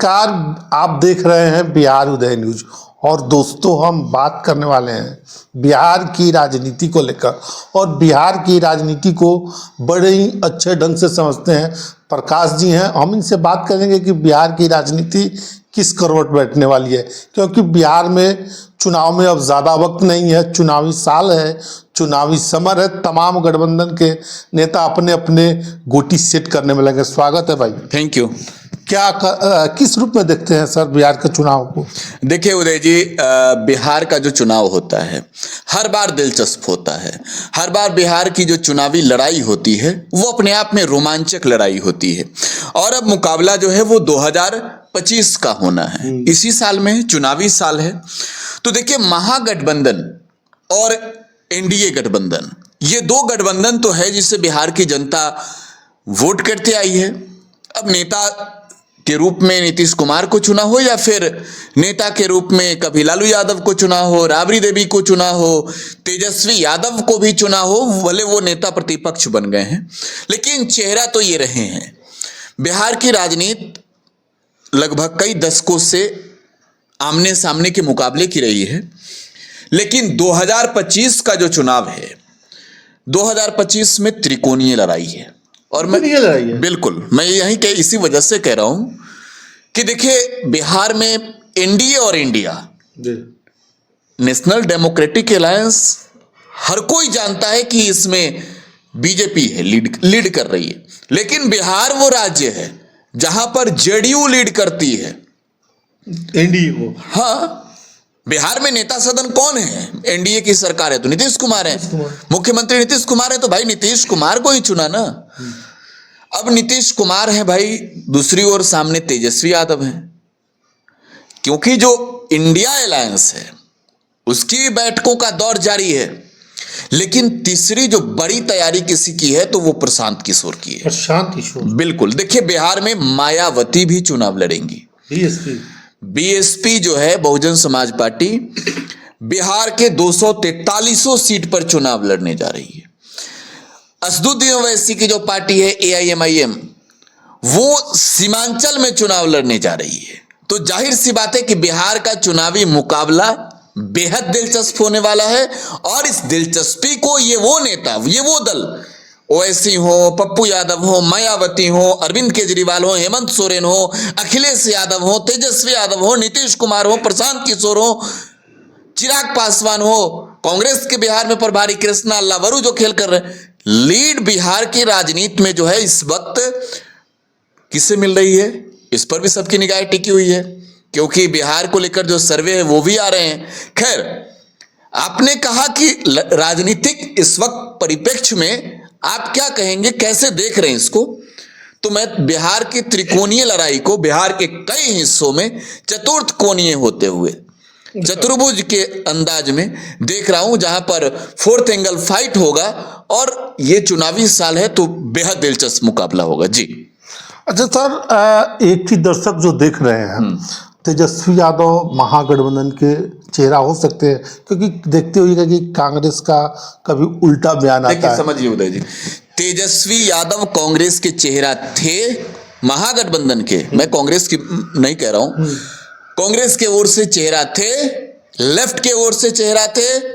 नमस्कार, आप देख रहे हैं बिहार उदय न्यूज। और दोस्तों, हम बात करने वाले हैं बिहार की राजनीति को लेकर। और बिहार की राजनीति को बड़े ही अच्छे ढंग से समझते हैं प्रकाश जी हैं। हम इनसे बात करेंगे कि बिहार की राजनीति किस करवट बैठने वाली है, क्योंकि बिहार में चुनाव में अब ज़्यादा वक्त नहीं है, चुनावी साल है, चुनावी समर है। तमाम गठबंधन के नेता अपने अपने गोटी सेट करने में लगे। स्वागत है भाई। Thank you. किस रूप में देखते हैं सर बिहार के चुनाव को? देखिए उदय जी, बिहार का जो चुनाव होता है हर बार दिलचस्प होता है। हर बार बिहार की जो चुनावी लड़ाई होती है वो अपने आप में रोमांचक लड़ाई होती है। और अब मुकाबला जो है वो 2025 का होना है। इसी साल में चुनावी साल है। तो देखिए, महागठबंधन और एनडीए गठबंधन, ये दो गठबंधन तो है जिससे बिहार की जनता वोट करते आई है। अब नेता के रूप में नीतीश कुमार को चुना हो या फिर नेता के रूप में कभी लालू यादव को चुना हो, राबड़ी देवी को चुना हो, तेजस्वी यादव को भी चुना हो, भले वो नेता प्रतिपक्ष बन गए हैं, लेकिन चेहरा तो ये रहे हैं। बिहार की राजनीति लगभग कई दशकों से आमने सामने के मुकाबले की रही है। लेकिन 2025 का जो चुनाव है, 2025 में त्रिकोणीय लड़ाई है। और बिल्कुल मैं यहीं के इसी वजह से कह रहा हूं कि देखिए, बिहार में एनडीए और इंडिया, नेशनल डेमोक्रेटिक अलायंस, हर कोई जानता है कि इसमें बीजेपी है, लीड कर रही है। लेकिन बिहार वो राज्य है जहां पर जेडीयू लीड करती है एनडीए को। हाँ, बिहार में नेता सदन कौन है? एनडीए की सरकार है तो नीतीश कुमार है, मुख्यमंत्री नीतीश कुमार है, तो भाई नीतीश कुमार को ही चुना ना। अब नीतीश कुमार है भाई, दूसरी ओर सामने तेजस्वी यादव है। क्योंकि जो इंडिया अलायंस है उसकी बैठकों का दौर जारी है। लेकिन तीसरी जो बड़ी तैयारी किसी की है तो वो प्रशांत किशोर की है। प्रशांत किशोर, बिल्कुल। देखिए, बिहार में मायावती भी चुनाव लड़ेंगी। बीएसपी जो है, बहुजन समाज पार्टी, बिहार के 243 सीट पर चुनाव लड़ने जा रही है। असदुद्दीन ओवैसी की जो पार्टी है एआईएमआईएम, वो सीमांचल में चुनाव लड़ने जा रही है। तो जाहिर सी बात है कि बिहार का चुनावी मुकाबला बेहद दिलचस्प होने वाला है। और इस दिलचस्पी को ये वो नेता, ये वो दल, ओवैसी हो, पप्पू यादव हो, मायावती हो, अरविंद केजरीवाल हो, हेमंत सोरेन हो, अखिलेश यादव हो, तेजस्वी यादव हो, नीतीश कुमार हो, प्रशांत किशोर हो, चिराग पासवान हो, कांग्रेस के बिहार में प्रभारी कृष्णा लावरू जो खेल कर रहे हैं, लीड बिहार की राजनीति में जो है इस वक्त किससे मिल रही है, इस पर भी सबकी निगाहें टिकी हुई है। क्योंकि बिहार को लेकर जो सर्वे है वो भी आ रहे हैं। खैर, आपने कहा कि राजनीतिक इस वक्त परिप्रेक्ष्य में आप क्या कहेंगे, कैसे देख रहे हैं इसको? तो मैं बिहार की त्रिकोणीय लड़ाई को बिहार के कई हिस्सों में चतुर्थ कोणीय होते हुए, चतुर्भुज के अंदाज में देख रहा हूं, जहां पर फोर्थ एंगल फाइट होगा। और ये चुनावी साल है तो बेहद दिलचस्प मुकाबला होगा जी। अच्छा सर, एक ही दर्शक जो देख रहे हैं, तेजस्वी यादव महागठबंधन के चेहरा हो सकते हैं, क्योंकि देखते होइएगा कि कांग्रेस का कभी उल्टा बयान आता है। समझिए उदय जी, तेजस्वी यादव कांग्रेस के चेहरा थे महागठबंधन के, मैं कांग्रेस की नहीं कह रहा हूं, कांग्रेस के ओर से चेहरा थे, लेफ्ट के ओर से चेहरा थे,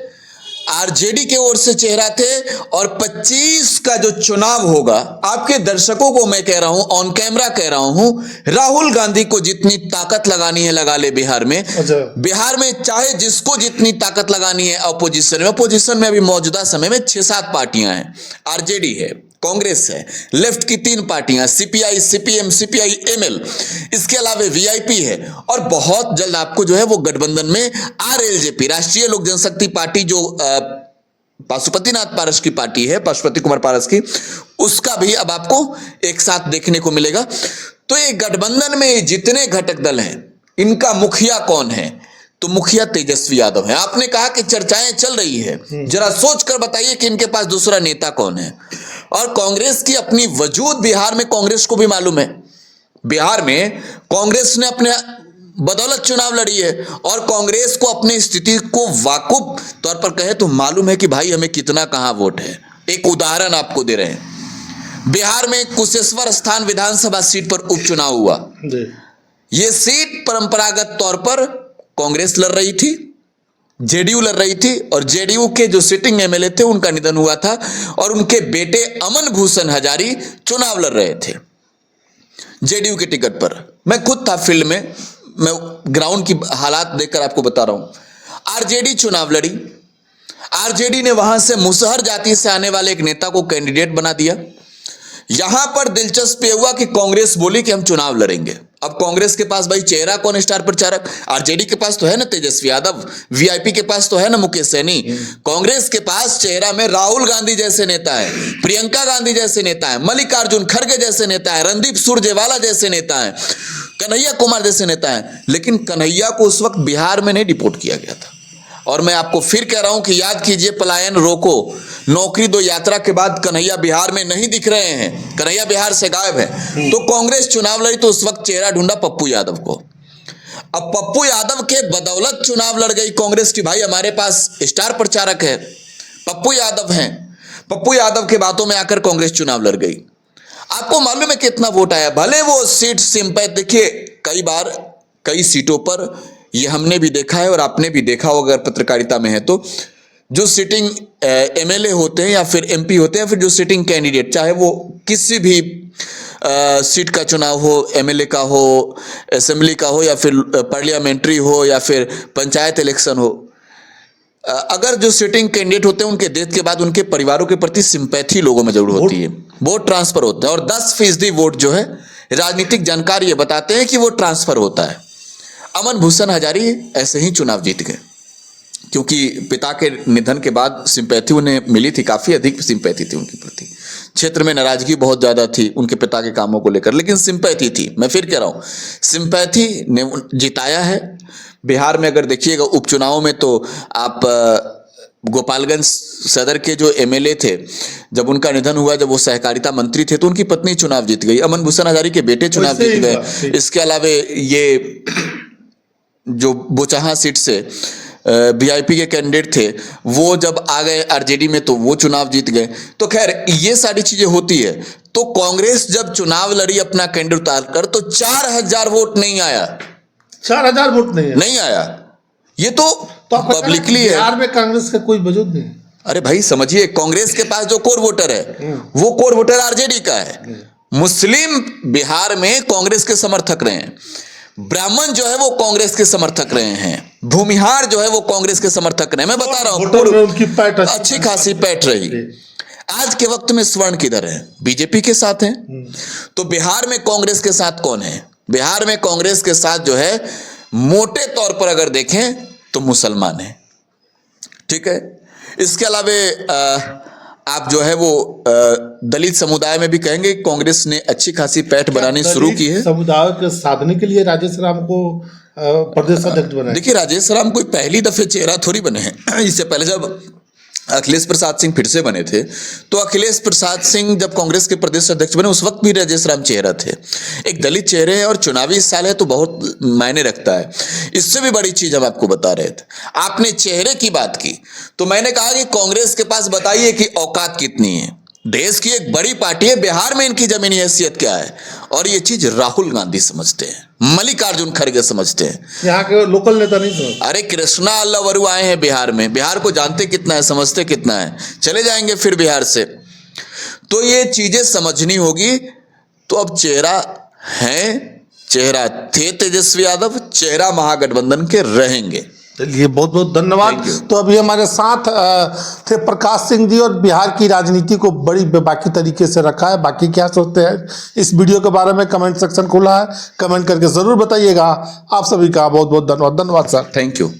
आरजेडी के ओर से चेहरा थे। और 25 का जो चुनाव होगा, आपके दर्शकों को मैं कह रहा हूं, ऑन कैमरा कह रहा हूं, राहुल गांधी को जितनी ताकत लगानी है लगा ले बिहार में। बिहार में चाहे जिसको जितनी ताकत लगानी है अपोजिशन में अभी मौजूदा समय में 6-7 पार्टियां हैं। आरजेडी है, कांग्रेस है, लेफ्ट की 3 पार्टियां, सीपीआई, सीपीएम, सीपीआई एमएल, इसके अलावा वीआईपी है। और बहुत जल्द आपको जो है वो गठबंधन में आरएलजेपी, राष्ट्रीय लोक जनशक्ति पार्टी, जो पशुपतिनाथ पारस की पार्टी है, पशुपति कुमार पारस की, उसका भी अब आपको एक साथ देखने को मिलेगा। तो ये गठबंधन में जितने घटक दल हैं, इनका मुखिया कौन है? तो मुखिया तेजस्वी यादव है। आपने कहा कि चर्चाएं चल रही है, जरा सोच कर बताइए कि इनके पास दूसरा नेता कौन है। और कांग्रेस की अपनी वजूद बिहार में कांग्रेस को भी मालूम है। बिहार में कांग्रेस ने अपने बदौलत चुनाव लड़ी है और कांग्रेस को अपनी स्थिति को वाकुफ तौर पर कहे तो मालूम है कि भाई हमें कितना कहां वोट है। एक उदाहरण आपको दे रहे हैं, बिहार में कुशेश्वर स्थान विधानसभा सीट पर उपचुनाव हुआ। ये सीट परंपरागत तौर पर कांग्रेस लड़ रही थी, जेडीयू लड़ रही थी, और जेडीयू के जो सिटिंग एमएलए थे उनका निधन हुआ था और उनके बेटे अमन भूषण हजारी चुनाव लड़ रहे थे जेडीयू के टिकट पर। मैं खुद था फील्ड में, मैं ग्राउंड की हालात देखकर आपको बता रहा हूं। आरजेडी चुनाव लड़ी, आरजेडी ने वहां से मुसहर जाति से आने वाले एक नेता को कैंडिडेट बना दिया। यहां पर दिलचस्प यह हुआ कि कांग्रेस बोली कि हम चुनाव लड़ेंगे। अब कांग्रेस के पास भाई चेहरा कौन है स्टार प्रचारक? आरजेडी के पास तो है ना तेजस्वी यादव, वीआईपी के पास तो है ना मुकेश सहनी। कांग्रेस के पास चेहरा में राहुल गांधी जैसे नेता है, प्रियंका गांधी जैसे नेता है, मल्लिकार्जुन खड़गे जैसे नेता है, रणदीप सुरजेवाला जैसे नेता है, कन्हैया कुमार जैसे नेता है। लेकिन कन्हैया को उस वक्त बिहार में नहीं डिपोर्ट किया गया था। और मैं आपको फिर कह रहा हूं कि याद कीजिए, पलायन रोको, नौकरी दो यात्रा के बाद कन्हैया बिहार में नहीं दिख रहे हैं, कन्हैया बिहार से गायब है। तो कांग्रेस चुनाव लड़ी तो उस वक्त चेहरा ढूंढा पप्पू यादव को। अब पप्पू यादव के बदौलत चुनाव लड़ गई कांग्रेस की, भाई हमारे पास स्टार प्रचारक है, पप्पू यादव हैं। पप्पू यादव के बातों में आकर कांग्रेस चुनाव लड़ गई। आपको मालूम है कितना वोट आया? भले वो सीट सिंपैथ, देखिए कई बार कई सीटों पर ये हमने भी देखा है और आपने भी देखा हो अगर पत्रकारिता में है तो, जो सिटिंग एमएलए होते हैं या फिर एमपी होते हैं, फिर जो सिटिंग कैंडिडेट, चाहे वो किसी भी सीट का चुनाव हो, एमएलए का हो, असेंबली का हो, या फिर पार्लियामेंट्री हो, या फिर पंचायत इलेक्शन हो, अगर जो सिटिंग कैंडिडेट होते हैं उनके डेथ के बाद उनके परिवारों के प्रति सिंपैथी लोगों में जरूर होती है, वोट ट्रांसफर होता है। और 10% वोट जो है, राजनीतिक जानकार ये बताते हैं कि वो ट्रांसफर होता है। अमन भूषण हजारी ऐसे ही चुनाव जीत गए, क्योंकि पिता के निधन के बाद सिंपैथी उन्हें मिली थी, काफी अधिक सिंपैथी थी उनके प्रति। क्षेत्र में नाराजगी बहुत ज्यादा थी उनके पिता के कामों को लेकर, लेकिन सिंपैथी थी। मैं फिर कह रहा हूं, सिंपैथी ने जिताया है। बिहार में अगर देखिएगा उपचुनाव में तो आप गोपालगंज सदर के जो एमएलए थे, जब उनका निधन हुआ, जब वो सहकारिता मंत्री थे, तो उनकी पत्नी चुनाव जीत गई, अमन भूषण हजारी के बेटे चुनाव जीत गए। इसके अलावे ये जो बोचाहा सीट से वीआईपी के कैंडिडेट थे, वो जब आ गए आरजेडी में तो वो चुनाव जीत गए। तो खैर ये सारी चीजें होती है। तो कांग्रेस जब चुनाव लड़ी अपना कैंडिडेट उतारकर, तो 4000 वोट नहीं आया। 4000 वोट नहीं आया। ये तो पब्लिकली है। बिहार में कांग्रेस का कोई वजूद नहीं। अरे भाई समझिए, कांग्रेस के पास जो कोर वोटर है वो कोर वोटर आरजेडी का है। मुस्लिम बिहार में कांग्रेस के समर्थक रहे हैं, ब्राह्मण जो है वो कांग्रेस के समर्थक रहे हैं, भूमिहार जो है वो कांग्रेस के समर्थक रहे। मैं बता रहा हूं, उनकी पैठ अच्छी खासी पैठ रही। आज के वक्त में स्वर्ण किधर है? बीजेपी के साथ है। तो बिहार में कांग्रेस के साथ कौन है? बिहार में कांग्रेस के साथ जो है, मोटे तौर पर अगर देखें तो मुसलमान है। ठीक है। इसके अलावा आप जो है वो दलित समुदाय में भी कहेंगे कांग्रेस ने अच्छी खासी पैठ बनानी शुरू की है। समुदाय के साधने के लिए राजेश राम को प्रदेश अध्यक्ष बनाया। देखिए, राजेश राम कोई पहली दफे चेहरा थोड़ी बने हैं। इससे पहले जब अखिलेश प्रसाद सिंह फिर से बने थे, तो अखिलेश प्रसाद सिंह जब कांग्रेस के प्रदेश अध्यक्ष बने, उस वक्त भी राजेश राम चेहरा थे। एक दलित चेहरे हैं और चुनावी साल है तो बहुत मायने रखता है। इससे भी बड़ी चीज हम आपको बता रहे थे। आपने चेहरे की बात की तो मैंने कहा कि कांग्रेस के पास बताइए कि औकात कितनी है। देश की एक बड़ी पार्टी है, बिहार में इनकी जमीनी हैसियत क्या है? और ये चीज राहुल गांधी समझते हैं, मल्लिकार्जुन खड़गे समझते हैं, यहाँ के लोकल नेता नहीं समझते। अरे कृष्णा अल्लावरू आए हैं बिहार में, बिहार को जानते कितना है, समझते कितना है, चले जाएंगे फिर बिहार से। तो ये चीजें समझनी होगी। तो अब चेहरा है, चेहरा थे तेजस्वी यादव, चेहरा महागठबंधन के रहेंगे। चलिए, बहुत बहुत धन्यवाद। तो अभी हमारे साथ थे प्रकाश सिंह जी, और बिहार की राजनीति को बड़ी बेबाकी तरीके से रखा है। बाकी क्या सोचते हैं इस वीडियो के बारे में कमेंट सेक्शन खुला है, कमेंट करके जरूर बताइएगा। आप सभी का बहुत बहुत धन्यवाद। धन्यवाद सर। Thank you.